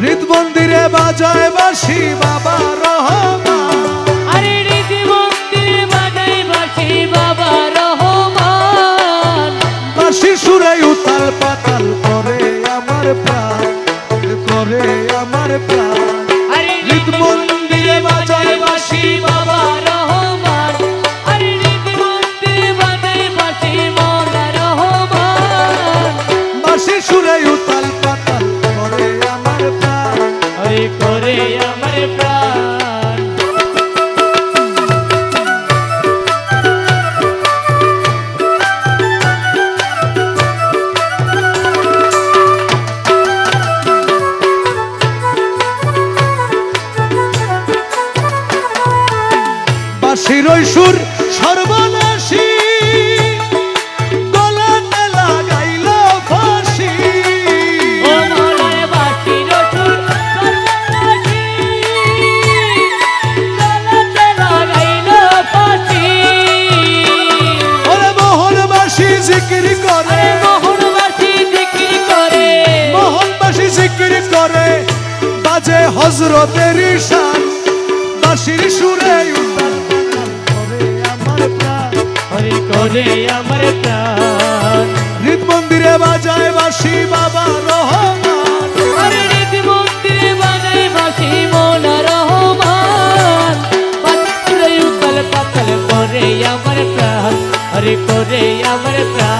হৃদ মন্দিরে বাজায় বাঁশি বাবা রহমান। আরে হৃদ মন্দিরে বাজায় বাঁশি বাবা রহমান। বাঁশির সুরে উতাল পাতাল করে আমার প্রাণ, করে আমার প্রাণ। আরে হৃদ মন্দিরে বাজায় বাঁশি বাবা রহমান। আরে হৃদ মন্দিরে বাজায় বাঁশি মৌলা রহমান। বাঁশির সুরে উতাল পাতাল করে আমার প্রাণ, ওই করে আমার প্রাণ। বাঁশির ওই সুর সর্বনাশী গলাতে লাগাইল ফাঁসি। ও মৌলার বাঁশির সুর সর্বনাশী, গলাতে লাগাইল ফাঁসি। ওরে মোহন বাঁশি জিকির করে, আরে মোহন বাঁশি জিকির করে, মোহন বাঁশি জিকির করে, বাজে হযরতের শান। বাঁশির সুরে উতাল পাতাল করে আমার প্রাণ, হরি করে আমার প্রাণ। হৃদ মন্দিরে বাজায় বাঁশি বাবা রহমান। আরে হৃদ মন্দিরে বাজায় বাঁশি মৌলা রহমান। বাঁশির উতাল পাতাল করে আমার প্রাণ, হরি করে আমার প্রাণ।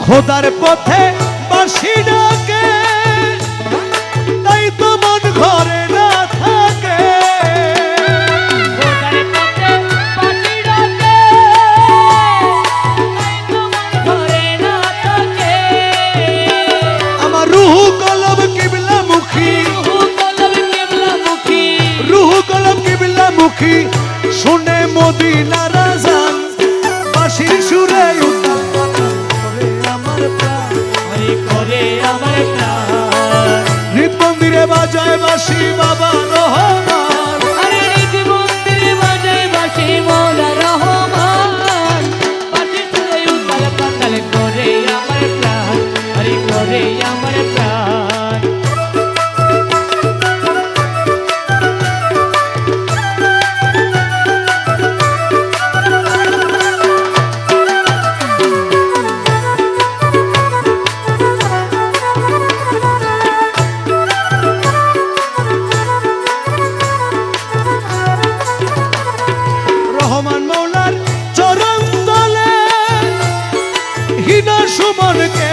খোদার পথে বাঁশি ডাকে, তাই তো মন ঘরে না থাকে। খোদার পথে বাঁশি ডাকে, তাই তো মন ভরে না থাকে। আমার রুহু কলব কিবলা মুখী, রুহু কলব কিবলামুখী, রুহু কলব কিবলা মুখী, শুনে মদিনার আযান। বাঁশির সুরে উতাল পাতাল করে আমার প্রাণ, হরি করে আমার প্রাণ। হৃদ মন্দিরে বাজায় বাঁশি বাবা রহমান। আরে হৃদ মন্দিরে বাজায় বাঁশি মৌলা রহমান। বাঁশির সুরে উতাল পাতাল করে আমার প্রাণ, হরি করে আমার প্রাণ। রহমান মৌলার চরণ তলে হীন সুমনকে